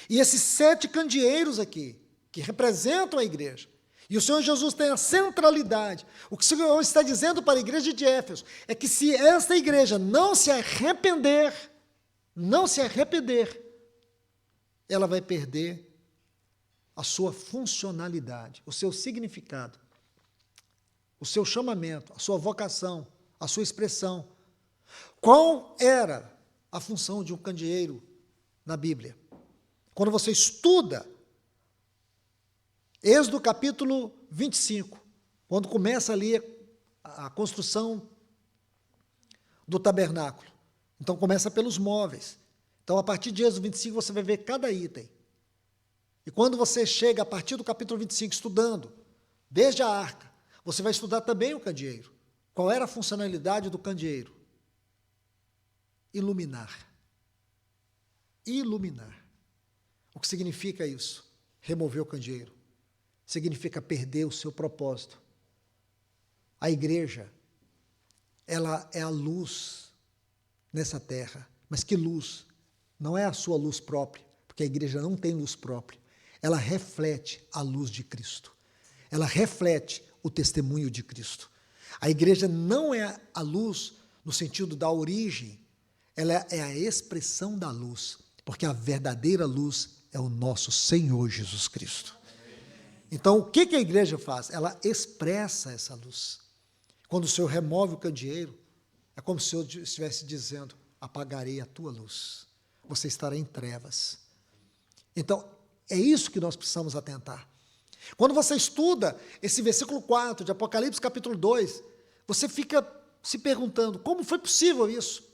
E esses 7 candeeiros aqui, que representam a igreja, e o Senhor Jesus tem a centralidade. O que o Senhor está dizendo para a igreja de Éfeso é que se esta igreja não se arrepender, ela vai perder a sua funcionalidade, o seu significado, o seu chamamento, a sua vocação, a sua expressão. Qual era a função de um candeeiro na Bíblia? Quando você estuda Êxodo capítulo 25, quando começa ali a construção do tabernáculo. Então começa pelos móveis. Então a partir de Êxodo 25 você vai ver cada item. E quando você chega a partir do capítulo 25 estudando, desde a arca, você vai estudar também o candeeiro. Qual era a funcionalidade do candeeiro? Iluminar. Iluminar. O que significa isso? Remover o candeeiro. Significa perder o seu propósito. A igreja, ela é a luz nessa terra. Mas que luz? Não é a sua luz própria, porque a igreja não tem luz própria. Ela reflete a luz de Cristo. Ela reflete o testemunho de Cristo. A igreja não é a luz no sentido da origem, ela é a expressão da luz, porque a verdadeira luz é o nosso Senhor Jesus Cristo. Então, o que a igreja faz? Ela expressa essa luz. Quando o Senhor remove o candeeiro, é como se o Senhor estivesse dizendo: apagarei a tua luz, você estará em trevas. Então, é isso que nós precisamos atentar. Quando você estuda esse versículo 4 de Apocalipse capítulo 2, você fica se perguntando: como foi possível isso?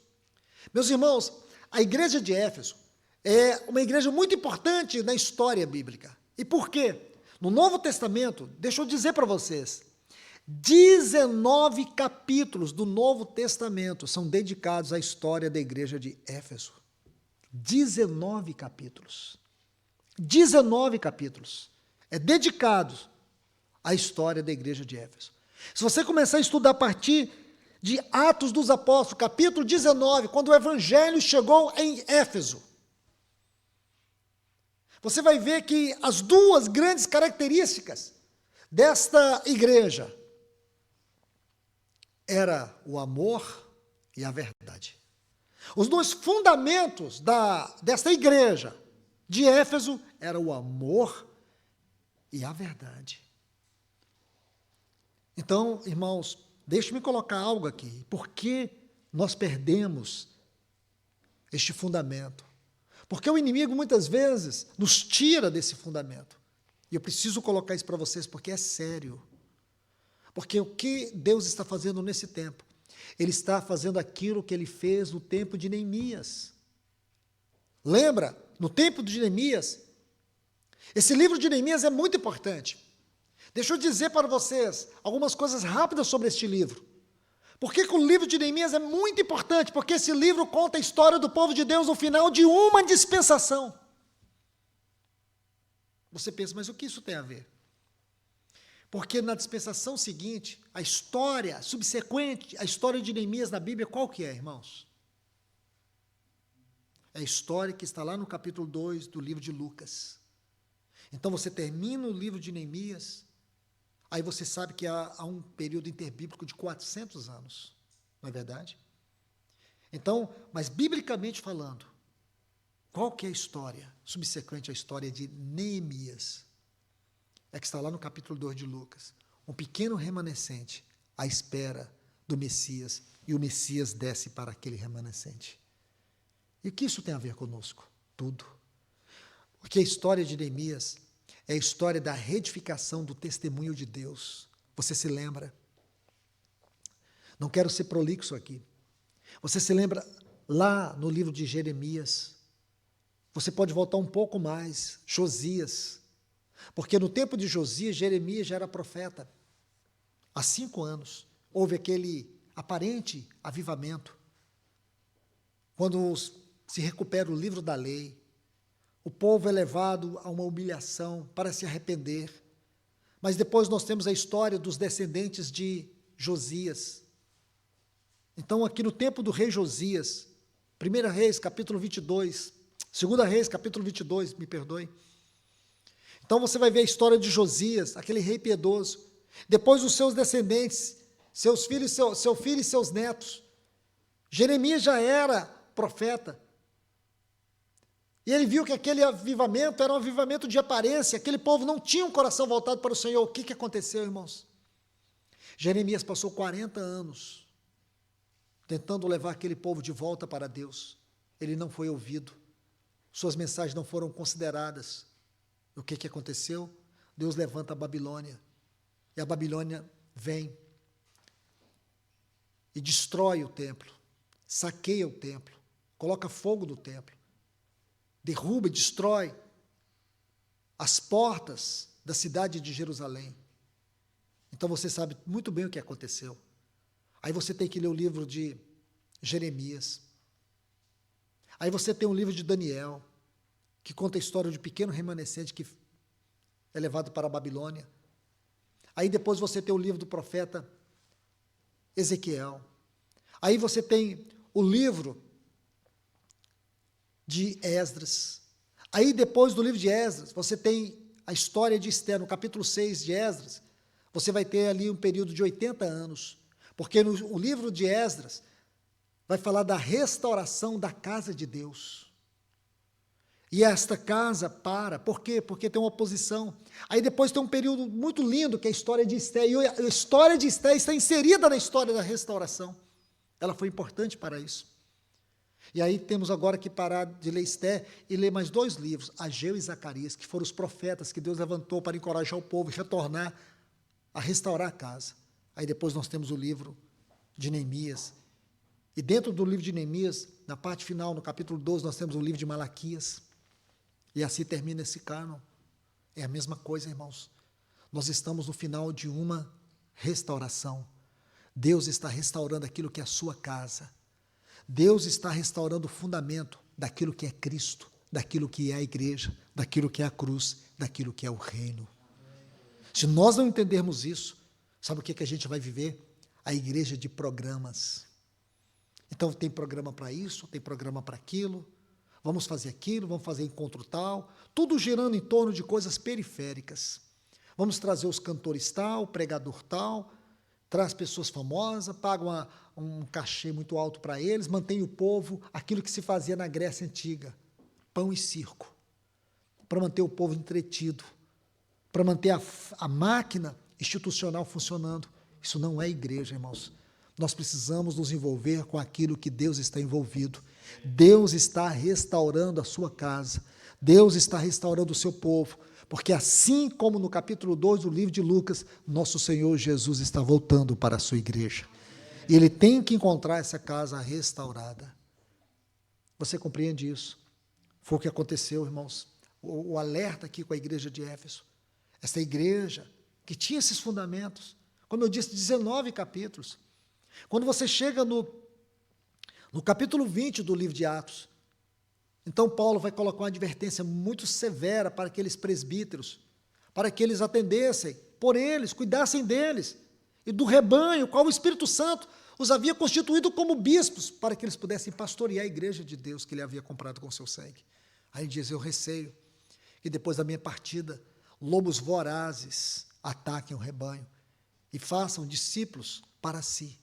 Meus irmãos, a igreja de Éfeso é uma igreja muito importante na história bíblica. E por quê? No Novo Testamento, deixa eu dizer para vocês, 19 capítulos do Novo Testamento são dedicados à história da igreja de Éfeso. 19 capítulos. 19 capítulos. É dedicado à história da igreja de Éfeso. Se você começar a estudar a partir de Atos dos Apóstolos, capítulo 19, quando o evangelho chegou em Éfeso, você vai ver que as duas grandes características desta igreja era o amor e a verdade. Os dois fundamentos desta igreja de Éfeso era o amor e a verdade. Então, irmãos, deixe-me colocar algo aqui. Por que nós perdemos este fundamento? Porque o inimigo, muitas vezes, nos tira desse fundamento. E eu preciso colocar isso para vocês, porque é sério. Porque o que Deus está fazendo nesse tempo? Ele está fazendo aquilo que ele fez no tempo de Neemias. Lembra? No tempo de Neemias, esse livro de Neemias é muito importante. Deixa eu dizer para vocês algumas coisas rápidas sobre este livro. Por que o livro de Neemias é muito importante? Porque esse livro conta a história do povo de Deus no final de uma dispensação. Você pensa, mas o que isso tem a ver? Porque na dispensação seguinte, a história subsequente, a história de Neemias na Bíblia, qual que é, irmãos? É a história que está lá no capítulo 2 do livro de Lucas. Então você termina o livro de Neemias, aí você sabe que há um período interbíblico de 400 anos, não é verdade? Então, mas biblicamente falando, Qual que é a história subsequente à história de Neemias? É que está lá no capítulo 2 de Lucas. Um pequeno remanescente à espera do Messias, e o Messias desce para aquele remanescente. E o que isso tem a ver conosco? Tudo. Porque a história de Neemias é a história da reedificação do testemunho de Deus. Você se lembra? Não quero ser prolixo aqui. Você se lembra lá no livro de Jeremias? Você pode voltar um pouco mais, Josias. Porque no tempo de Josias, Jeremias já era profeta. Há 5 anos, houve aquele aparente avivamento. Quando se recupera o livro da lei, o povo é levado a uma humilhação para se arrepender. Mas depois nós temos a história dos descendentes de Josias. Então, aqui no tempo do rei Josias, 1 Reis, capítulo 22, 2 Reis, capítulo 22, me perdoe. Então, você vai ver a história de Josias, aquele rei piedoso. Depois, os seus descendentes, seus filhos, seu filho e seus netos. Jeremias já era profeta. E ele viu que aquele avivamento era um avivamento de aparência, aquele povo não tinha um coração voltado para o Senhor. O que aconteceu, irmãos? Jeremias passou 40 anos tentando levar aquele povo de volta para Deus. Ele não foi ouvido, suas mensagens não foram consideradas. O que aconteceu? Deus levanta a Babilônia, e a Babilônia vem e destrói o templo, saqueia o templo, coloca fogo no templo, derruba e destrói as portas da cidade de Jerusalém. Então você sabe muito bem o que aconteceu. Aí você tem que ler o livro de Jeremias. Aí você tem o livro de Daniel, que conta a história de um pequeno remanescente que é levado para a Babilônia. Aí depois você tem o livro do profeta Ezequiel. Aí você tem o livro de Esdras. Aí depois do livro de Esdras, você tem a história de Esther, no capítulo 6 de Esdras. Você vai ter ali um período de 80 anos, porque o livro de Esdras vai falar da restauração da casa de Deus. E esta casa por quê? Porque tem uma oposição. Aí depois tem um período muito lindo, que é a história de Esther, e a história de Esther está inserida na história da restauração. Ela foi importante para isso. E aí temos agora que parar de ler Esther e ler mais 2 livros, Ageu e Zacarias, que foram os profetas que Deus levantou para encorajar o povo e retornar a restaurar a casa. Aí depois nós temos o livro de Neemias. E dentro do livro de Neemias, na parte final, no capítulo 12, nós temos o livro de Malaquias. E assim termina esse cânon. É a mesma coisa, irmãos. Nós estamos no final de uma restauração. Deus está restaurando aquilo que é a sua casa. Deus está restaurando o fundamento daquilo que é Cristo, daquilo que é a igreja, daquilo que é a cruz, daquilo que é o reino. Se nós não entendermos isso, sabe o que a gente vai viver? A igreja de programas. Então tem programa para isso, tem programa para aquilo, vamos fazer aquilo, vamos fazer encontro tal, tudo girando em torno de coisas periféricas. Vamos trazer os cantores tal, pregador tal, traz pessoas famosas, paga um cachê muito alto para eles, mantém o povo, aquilo que se fazia na Grécia Antiga, pão e circo, para manter o povo entretido, para manter a máquina institucional funcionando. Isso não é igreja, irmãos. Nós precisamos nos envolver com aquilo que Deus está envolvido. Deus está restaurando a sua casa, Deus está restaurando o seu povo, porque assim como no capítulo 2 do livro de Lucas, nosso Senhor Jesus está voltando para a sua igreja. E Ele tem que encontrar essa casa restaurada. Você compreende isso? Foi o que aconteceu, irmãos. O alerta aqui com a igreja de Éfeso. Essa igreja que tinha esses fundamentos, como eu disse, 19 capítulos. Quando você chega no capítulo 20 do livro de Atos, então Paulo vai colocar uma advertência muito severa para aqueles presbíteros, para que eles atendessem por eles, cuidassem deles, e do rebanho, qual o Espírito Santo os havia constituído como bispos, para que eles pudessem pastorear a igreja de Deus que ele havia comprado com seu sangue. Aí ele diz, eu receio que depois da minha partida, lobos vorazes ataquem o rebanho e façam discípulos para si.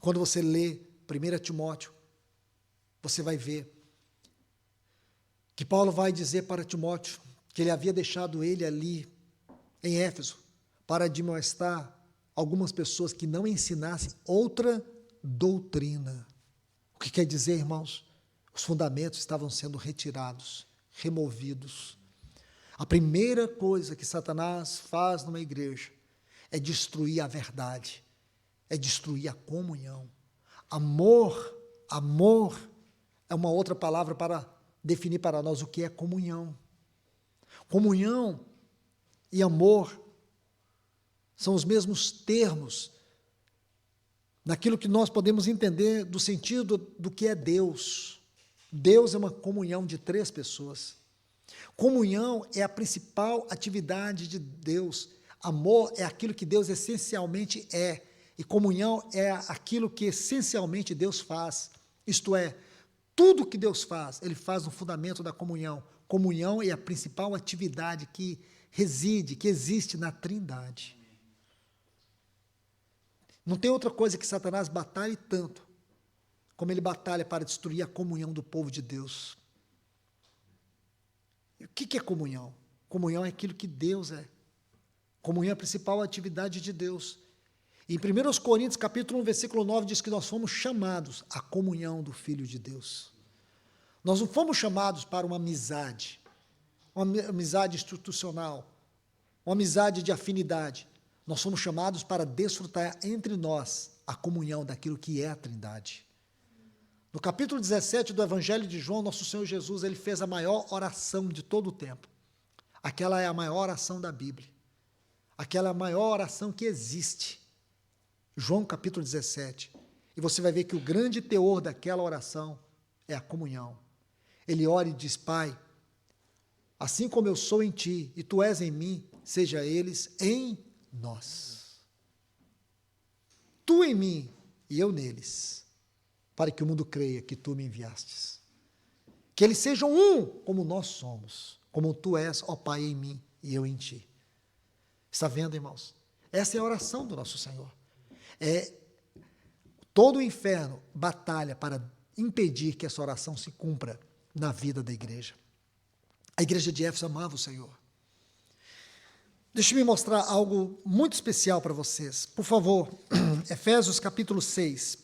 Quando você lê 1 Timóteo, você vai ver que Paulo vai dizer para Timóteo que ele havia deixado ele ali em Éfeso para admoestar algumas pessoas que não ensinassem outra doutrina. O que quer dizer, irmãos? Os fundamentos estavam sendo retirados, removidos. A primeira coisa que Satanás faz numa igreja é destruir a verdade, é destruir a comunhão. Amor é uma outra palavra para definir para nós o que é comunhão. Comunhão e amor são os mesmos termos naquilo que nós podemos entender do sentido do que é Deus. Deus é uma comunhão de 3 pessoas. Comunhão é a principal atividade de Deus. Amor é aquilo que Deus essencialmente é. E comunhão é aquilo que essencialmente Deus faz. Isto é, tudo que Deus faz, Ele faz no fundamento da comunhão. Comunhão é a principal atividade que reside, que existe na Trindade. Não tem outra coisa que Satanás batalhe tanto, como ele batalha para destruir a comunhão do povo de Deus. E o que é comunhão? Comunhão é aquilo que Deus é. Comunhão é a principal atividade de Deus. Em 1 Coríntios, capítulo 1, versículo 9, diz que nós fomos chamados à comunhão do Filho de Deus. Nós não fomos chamados para uma amizade institucional, uma amizade de afinidade. Nós somos chamados para desfrutar entre nós a comunhão daquilo que é a Trindade. No capítulo 17 do Evangelho de João, nosso Senhor Jesus, ele fez a maior oração de todo o tempo. Aquela é a maior oração da Bíblia. Aquela é a maior oração que existe. João capítulo 17. E você vai ver que o grande teor daquela oração é a comunhão. Ele ora e diz: Pai, assim como eu sou em ti e tu és em mim, seja eles em nós. Tu em mim e eu neles, para que o mundo creia que tu me enviastes. Que eles sejam um, como nós somos, como tu és, ó Pai, em mim e eu em ti. Está vendo, irmãos? Essa é a oração do nosso Senhor. Todo o inferno batalha para impedir que essa oração se cumpra na vida da igreja. A igreja de Éfeso amava o Senhor. Deixa eu mostrar algo muito especial para vocês. Por favor, Efésios capítulo 6.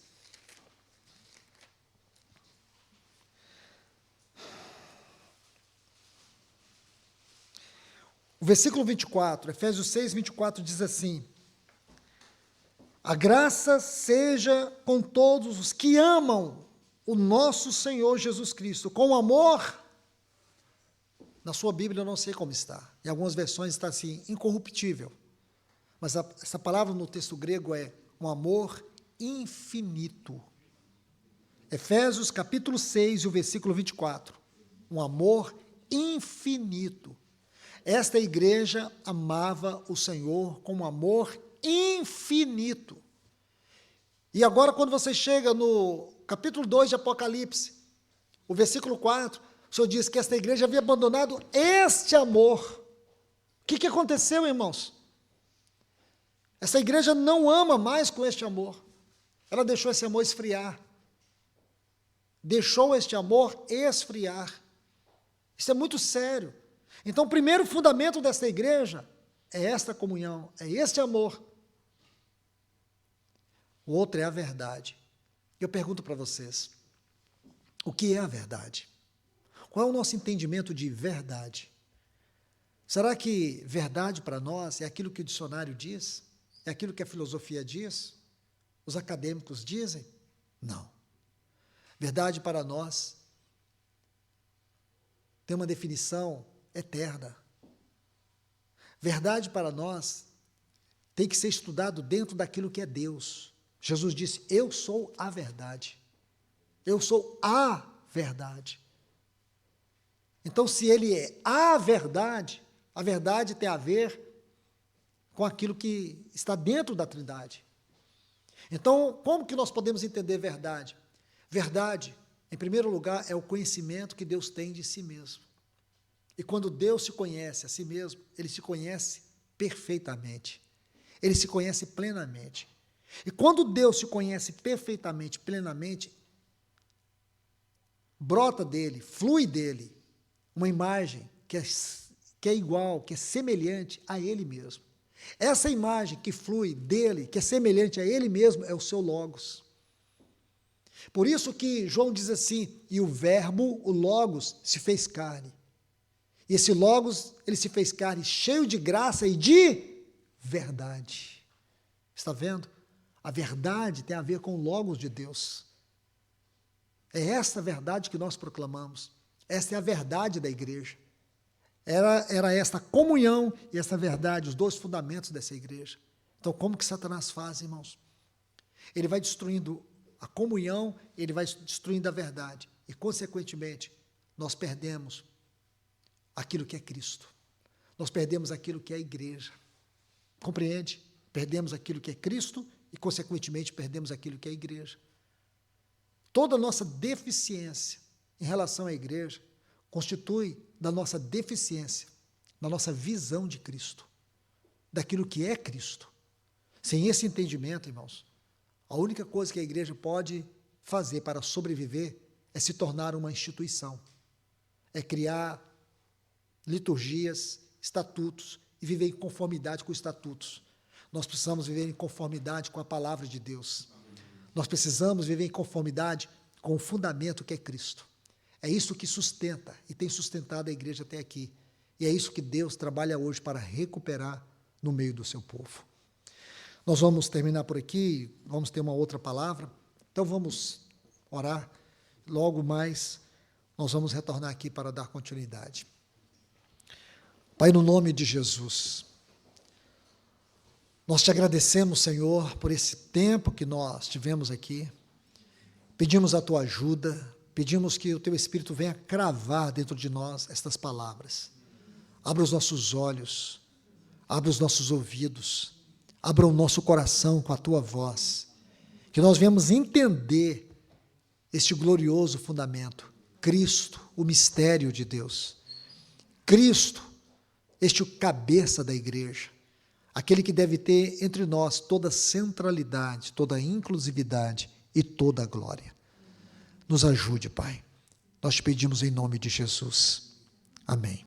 O versículo 24, Efésios 6, 24, diz assim: a graça seja com todos os que amam o nosso Senhor Jesus Cristo, com amor. Na sua Bíblia eu não sei como está. Em algumas versões está assim, incorruptível. Mas essa palavra no texto grego é um amor infinito. Efésios capítulo 6 e o versículo 24. Um amor infinito. Esta igreja amava o Senhor com um amor infinito. E agora, quando você chega no capítulo 2 de Apocalipse, o versículo 4, o Senhor diz que esta igreja havia abandonado este amor. O que aconteceu, irmãos? Essa igreja não ama mais com este amor. Ela deixou esse amor esfriar. Deixou este amor esfriar. Isso é muito sério. Então, o primeiro fundamento desta igreja é esta comunhão, é este amor. O outro é a verdade. Eu pergunto para vocês, o que é a verdade? Qual é o nosso entendimento de verdade? Será que verdade para nós é aquilo que o dicionário diz? É aquilo que a filosofia diz? Os acadêmicos dizem? Não. Verdade para nós tem uma definição eterna. Verdade para nós tem que ser estudado dentro daquilo que é Deus. Jesus disse: eu sou a verdade. Eu sou a verdade. Então, se ele é a verdade tem a ver com aquilo que está dentro da Trindade. Então, como que nós podemos entender verdade? Verdade, em primeiro lugar, é o conhecimento que Deus tem de si mesmo. E quando Deus se conhece a si mesmo, ele se conhece perfeitamente. Ele se conhece plenamente. E quando Deus se conhece perfeitamente, plenamente, brota dele, flui dele, uma imagem que é igual, que é semelhante a Ele mesmo. Essa imagem que flui dele, que é semelhante a Ele mesmo, é o seu Logos. Por isso que João diz assim, e o verbo, o Logos, se fez carne. E esse Logos, ele se fez carne, cheio de graça e de verdade. Está vendo? A verdade tem a ver com o Logos de Deus. É essa verdade que nós proclamamos. Esta é a verdade da igreja. Era esta comunhão e essa verdade, os dois fundamentos dessa igreja. Então, como que Satanás faz, irmãos? Ele vai destruindo a comunhão, ele vai destruindo a verdade. E, consequentemente, nós perdemos aquilo que é Cristo. Nós perdemos aquilo que é a igreja. Compreende? Perdemos aquilo que é Cristo e, consequentemente, perdemos aquilo que é a igreja. Toda a nossa deficiência em relação à igreja constitui da nossa deficiência, da nossa visão de Cristo, daquilo que é Cristo. Sem esse entendimento, irmãos, a única coisa que a igreja pode fazer para sobreviver é se tornar uma instituição, é criar liturgias, estatutos e viver em conformidade com os estatutos. Nós precisamos viver em conformidade com a palavra de Deus. Nós precisamos viver em conformidade com o fundamento que é Cristo. É isso que sustenta e tem sustentado a igreja até aqui. E é isso que Deus trabalha hoje para recuperar no meio do seu povo. Nós vamos terminar por aqui, vamos ter uma outra palavra. Então vamos orar. Logo mais nós vamos retornar aqui para dar continuidade. Pai, no nome de Jesus, nós te agradecemos, Senhor, por esse tempo que nós tivemos aqui. Pedimos a tua ajuda, pedimos que o teu Espírito venha cravar dentro de nós estas palavras. Abra os nossos olhos, abra os nossos ouvidos, abra o nosso coração com a tua voz, que nós venhamos entender este glorioso fundamento, Cristo, o mistério de Deus. Cristo, este o cabeça da igreja, aquele que deve ter entre nós toda centralidade, toda inclusividade e toda a glória. Nos ajude, Pai. Nós te pedimos em nome de Jesus. Amém.